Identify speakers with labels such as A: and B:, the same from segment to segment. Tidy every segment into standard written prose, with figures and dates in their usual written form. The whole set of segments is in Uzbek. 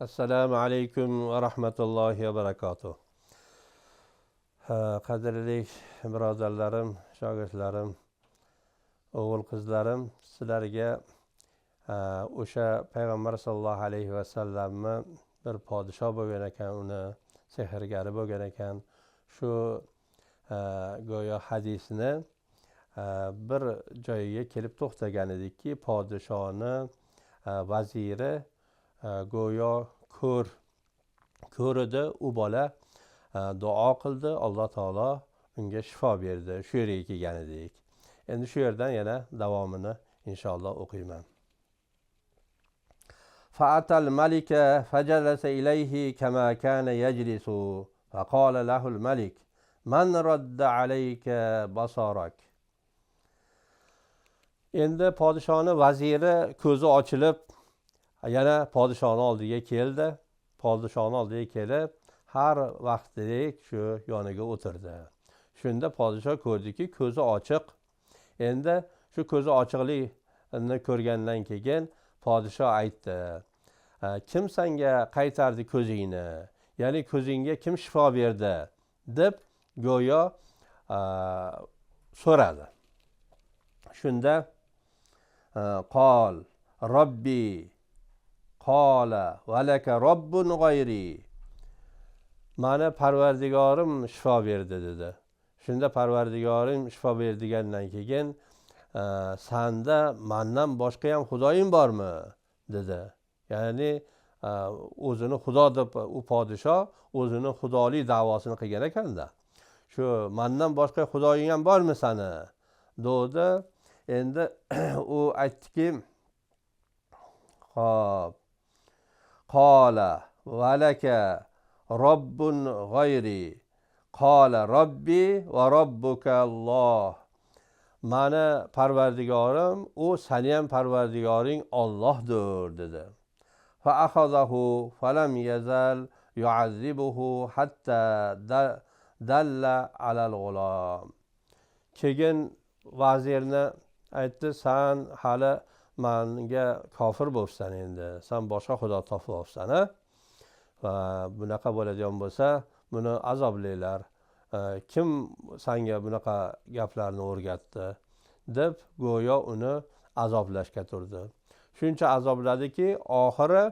A: Assalomu alaykum va rahmatullohi va barakatuh. Qadrli birodarlarim, shogirdlarim, o'g'il qizlarim, sizlarga o'sha payg'ambar sollallohu alayhi vasallamni bir podsho bo'lgan ekan, uni sehrgari bo'lgan ekan, shu go'yo hadisni bir joyiga kelib to'xtagan edikki, podshoni vaziri go'yo ko'ridi, u bola duo qildi, Alloh taolo unga shifo berdi. Shu yerga kelgan edik. Endi shu yerdan yana davomini inshaalloh o'qiyman. Fa'atal malika fajalasa ilayhi kama kana yajlisu faqala lahu al-malik man radda alayka basarak. Endi podshoni vaziri ko'zi ochilib yana podshoni oldiga keldi. Podshoni oldiga kelib, har vaqtdek shu yoniga o'tirdi. Shunda podsho ko'rdiki, ko'zi ochiq. Endi shu ko'zi ochiqlikni ko'rgandan keyin podsho aytdi: "Kim senga qaytardi ko'zingni? Ya'ni ko'zingga kim shifo berdi?" deb go'yo so'radi. Shunda qol robbi qola valaka robbun g'ayri. Mani parvardigorim shifo berdi dedi. Shunda parvardigorim shifo berdigandan keyin sanda mendan boshqa ham xudoying bormi dedi. Ya'ni o'zini xudo deb u podsho o'zini xudolik da'vosini qilgan ekanda. Shu mendan boshqa xudoying ham bormi sani dedi. Endi u aytdiki, xo'p, qola valaka robbun g'ayri qola robbi va robbuka Alloh. Mani parvardigorim, u seni ham parvardigoring Allohdir dedi. Fa akhadahu falam yazal yu'azzibuhu hatta dalla alal g'ulam. Keyin vazirni aytdi, sen hali menga kofir bo'lsan, endi sen boshqa xudo topib olsan, va bunaqa bo'ladigan bo'lsa buni azoblanglar. Kim senga bunaqa gaplarni o'rgatdi deb go'yo uni azoblashga turdi. Shuncha azobladiki, oxiri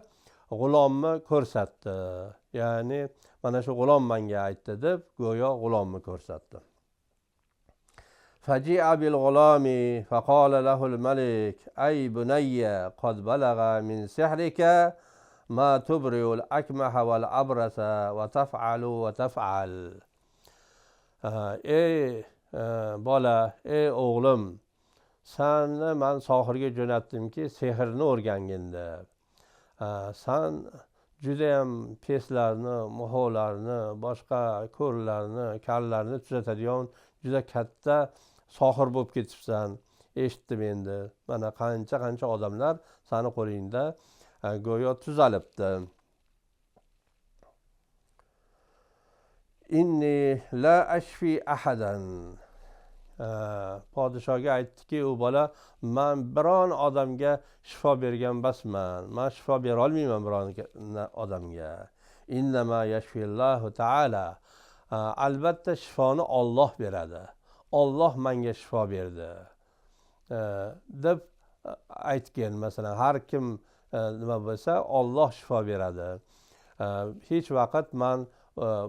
A: g'ulomni ko'rsatdi. Ya'ni mana shu g'ulom menga aytdi deb go'yo g'ulomni ko'rsatdi. فجيء بالغلام فقال له الملك أي بني قد بلغ من سحرك ما تبرئ الأكمح والأبرص وتفعل وتفعل. Ey bola, ey o'g'lim, seni men sohirga jo'natdimki, sehrni o'rgangin deb. Sen judayam peslarni, moholarni, boshqa ko'rlarni, kallarni tuzatadigan juda katta sohir bo'lib ketibsan. Eshitdim endi. Mana qancha odamlar seni qo'lingda go'yo tuzalibdi. Inni la ashfi ahadan. Podshoga aytdiki, u bola, men biron odamga shifo bergan emasman. Men shifo bera olmayman biron odamga. Innama yashfillahu ta'ala. Albatta shifoni Alloh beradi. Alloh menga shifo berdi deb aytgan. Masalan, har kim nima bo'lsa Alloh shifo beradi. Hech vaqt men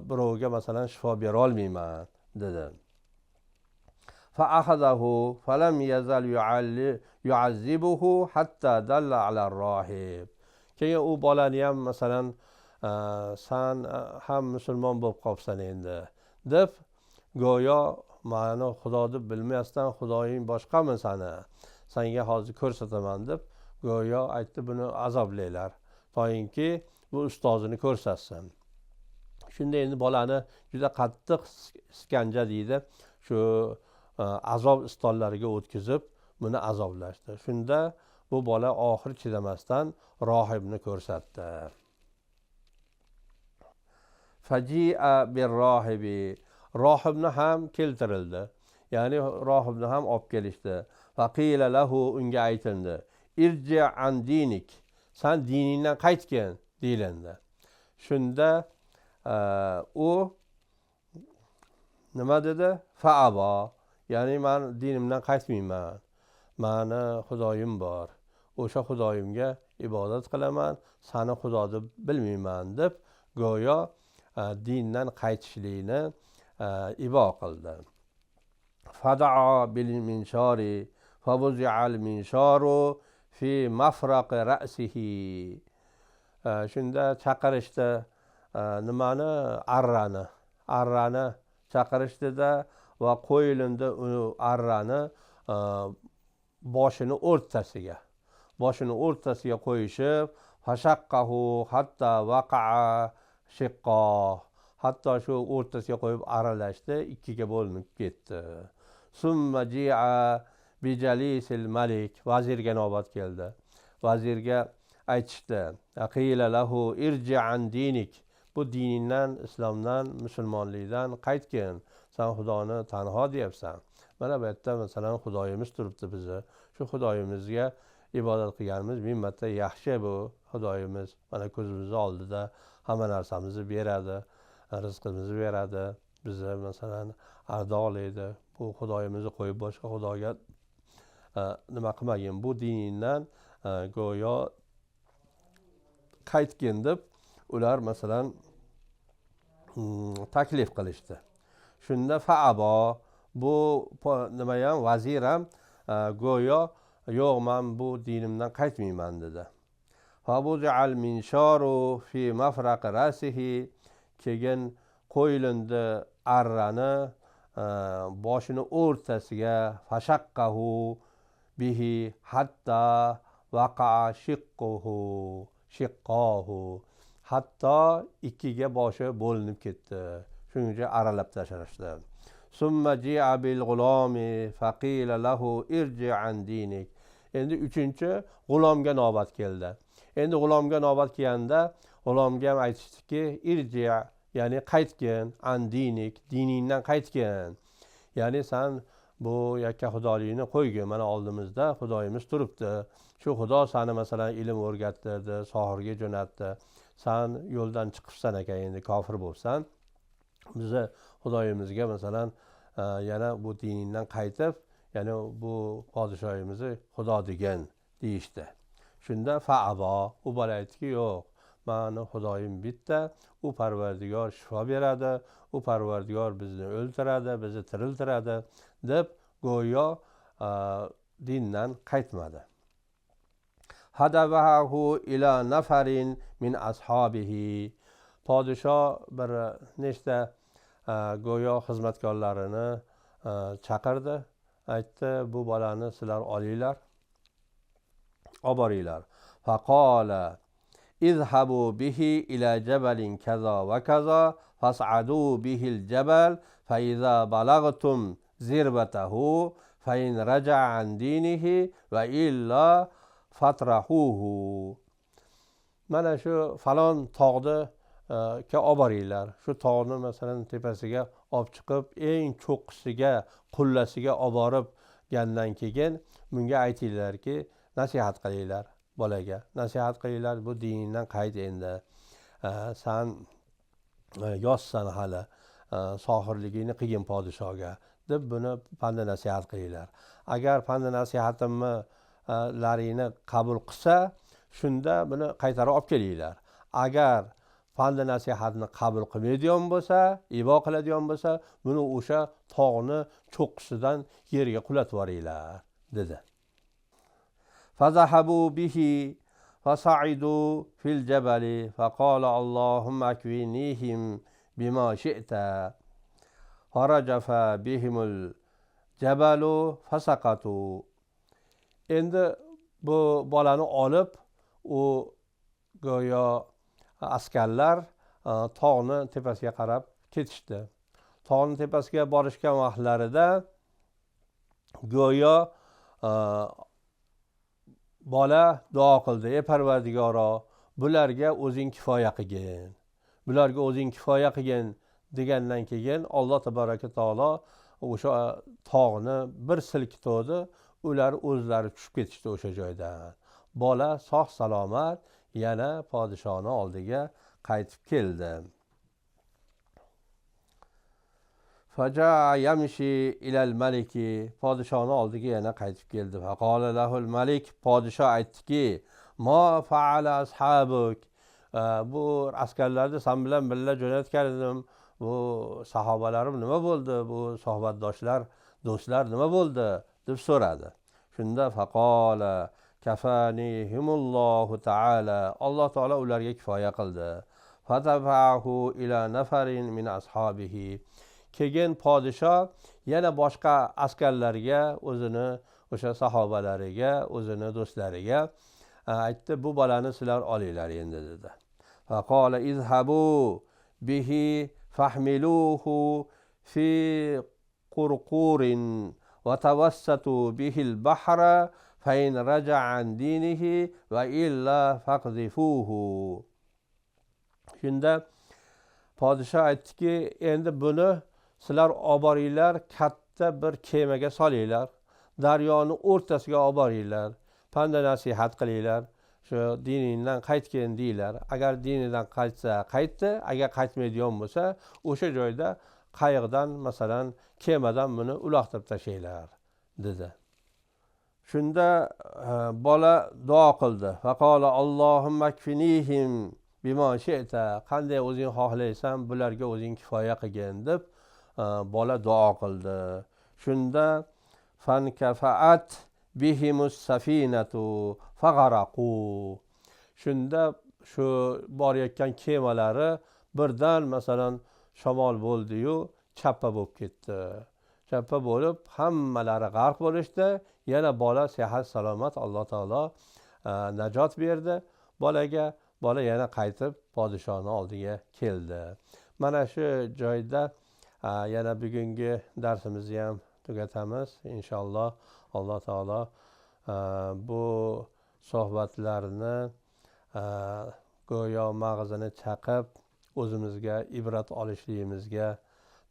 A: birovga masalan shifo bera olmayman dedi. Fa akhadahu falam yazal yu'azzibuhu hatta dalla ala ar-rahib. Keyin u bolani ham masalan sen ham musulmon bo'lib qolibsan endi deb go'yo ma'no xudo deb bilmasdan xudoying boshqami sani? Senga hozir ko'rsataman deb go'yo aytdi, buni azoblanglar toyinki bu ustozini ko'rsatsin. Shunda endi bolani juda qattiq iskanja deydi, shu azob istollariga o'tkazib buni azoblashdi. Shunda bu bola oxir chidamasdan rohibni ko'rsatdi. Faji'a bir-rohibi. Rohibni ham keltirildi. Ya'ni rohibni ham olib kelishdi. Faqila lahu, unga aytildi: Irji an dinik. Sen diningdan qaytgin deyilindi. Shunda u nima dedi? Faabo, ya'ni men dinimdan qaytmayman, mani xudoyim bor, o'sha xudoyimga ibodat qilaman, sani xudo deb bilmayman deb go'yo dindan qaytishlikni ibo qildi. Fadaa bil minshari fabuzi'al minsharu fi mafraqi ra'sihi. Shunda chaqirishdi nimani? Arrani chaqirishdida va qo'yilindi u arrani boshini o'rtasiga qo'yishib, fashaqqahu hatta waqa'a shiqqo, hatto shu o'rtasiga qo'yib aralashdi, ikkiga bo'linib ketdi. Summa ji'a bijalisil malik, vazirga navbat keldi. Vazirga aytishdi, qila lahu irji an dinik, bu diningdan, islomdan, musulmonlikdan qaytgin, sen xudoni tanho deyapsan. Mana bu yerda masalan xudoyimiz turibdi, bizni shu xudoyimizga ibodat qilganimiz ming marta yaxshi. Bu xudoyimiz mana ko'zimizni oldida hamma narsamizni beradi, rizqimizni beradi, bizni masalan ardoqlaydi. Bu xudoyimizni qo'yib boshqa xudoga nima qilmagin, bu diningdan go'yo qaytgin deb ular masalan taklif qilishdi. Shunda faabo, bu nima ham, vazir ham go'yo yo'q, men bu dinimdan qaytmayman dedi. Fabuzi'al minsharu fi mafraqi rasihi, keyin qo'yilindi arrani boshini o'rtasiga, fashaqqahu bihi hatta waqa'a shiqqahu, hatto ikkiga boshi bo'linib ketdi. Shuncha aralab tashlashdi. Summa ji'a bil g'ulami faqila lahu irji an dinik. Endi uchinchi g'ulomga navbat keldi. Endi g'ulomga navbat kelganda g'ulomga ham aytishdiki, irji, ya'ni qaytgin, an dinik, diningdan qaytgin. Ya'ni sen bu yakka xudolikni qo'ygin, mana oldimizda xudoyimiz turibdi. Shu xudo seni masalan ilm o'rgattirdi, sohirga jo'natdi. Sen yo'ldan chiqibsan ekan, endi kofir bo'lsan. Bizni xudoyimizga masalan yana bu diningdan qaytib, ya'ni bu podshoyimizni xudo degan deyishdi. Shunda faabo, u bola aytdiki, yo'q, mani xudoyim bitta, u Parvardigor shifo beradi, u Parvardigor bizni o'ltiradi, bizni tiriltiradi deb go'yo dindan qaytmadi. Hadabahu ila nafarin min ashabihi. Podsho bir nechta go'yo xizmatkorlarini chaqirdi, aytdi, bu bolani sizlar olinglar, olib boringlar. Faqala izhabu bihi ila jabalin kaza va kaza fas'adu bihi al-jabal fa iza balagtum zirbatahu fa in raja'a an dinihi va illa fatrahuhu. Mana shu falon tog'ni olib boringlar. Shu tog'ni masalan tepasiga olib chiqib, eng cho'qqisiga, qullasiga olib borib gandan keyin bunga aytinglarki, nasihat qilinglar, bolaga nasihat qilinglar, bu diningdan qayt endi. Sen yoshsan hali, sohirligingni qilgin podshoga deb buni panda nasihat qilinglar. Agar panda nasihatimni laringni qabul qilsa, shunda buni qaytarib olib kelinglar. Agar panda nasihatni qabul qilmaydigan bo'lsa, ibo qiladigan bo'lsa, buni o'sha tog'ni cho'qqisidan yerga qulatib yuboringlar dedi. Fazahabu bihi fasa'idu fil jabali faqala Allohumma akfinihim bima shi'ta farajafa bihimul jabalu fasaqatu. Endi bu bolani olib, u go'yo askarlar tog'ni tepasiga qarab ketishdi. Tog'ni tepasiga borishgan vaqtlarida go'yo bola duo qildi, ey Parvardigoro, bularga o'zing kifoya qilgin, bularga o'zing kifoya qilgin degandan keyin Alloh tabaraka taolo o'sha tog'ni bir silkitdi, ular o'zlari tushib ketishdi o'sha joydan. Bola sog' salomat yana podshoni oldiga qaytib keldi. Faja'a yamshi ilal maliki, podshoni oldiga yana qaytib keldi. Faqala lahul malik, podsho aytdiki, ma fa'ala ashabuk, bu askarlarni sen bilan birga jo'natgan edim, bu sahobalarim nima bo'ldi, bu suhbatdoshlar, do'stlar nima bo'ldi deb so'radi. Shunda faqala kafanihimullohu ta'ala, Alloh taolo ularga kifoya qildi. Fatabahu ila nafarin min ashabihi, keyin podsho yana boshqa askarlarga, o'zini o'sha sahobalariga, o'zini do'stlariga aytdi, bu bolani sizlar olinglar endi dedi. Faqala izhabu bihi fahmiluhu fi qurqurin va tawassatu bihi al-bahra fa in raja'a an dinihi va illa faqzifuhu. Shunda podsho aytdiki, endi buni sizlar olib boringlar, katta bir kemaga solinglar, daryoni o'rtasiga olib boringlar, panda nasihat qilinglar, shu diningdan qaytgin deylar. Agar dinidan qaytsa qaytdi, agar qaytmaydigan bo'lsa o'sha joyda qayiqdan, masalan kemadan buni uloqtirib tashlanglar dedi. Shunda bola duo qildi. Faqala Allohumma kfinihim bima shi'ta, qanday o'zing xohlaysan bularga o'zing kifoya qilgin deb bola duo qildi. Shunda fankafa'at bihimus safinatu fagharaqu, shunda shu borayotgan kemalari birdan masalan shamol bo'ldi-yu chappa bo'lib ketdi. Chappa bo'lib hammalari g'arq bo'lishdi. Yana bola sihat salomat, Alloh taolo najot berdi bolaga. Bola yana qaytib podshoni oldiga keldi. Mana shu joyda yana bugungi darsimizni ham tugatamiz inshaalloh. Alloh taolo bu suhbatlarni go'yo mag'zini chaqib o'zimizga ibrat olishligimizga,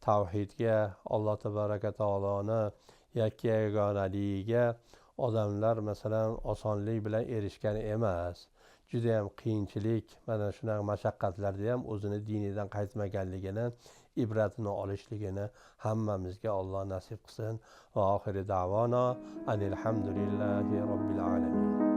A: tavhidga, Alloh tabaraka taoloni yakka yagonaligiga odamlar masalan osonlik bilan erishgan emas. Juda ham qiyinchilik, mana shunaqa mashaqqatlarda ham o'zini dinidan qaytmaganligini, ibratini olishligini hammamizga Alloh nasib qilsin. Va oxiri davona anil hamdulillahi robbil alamin.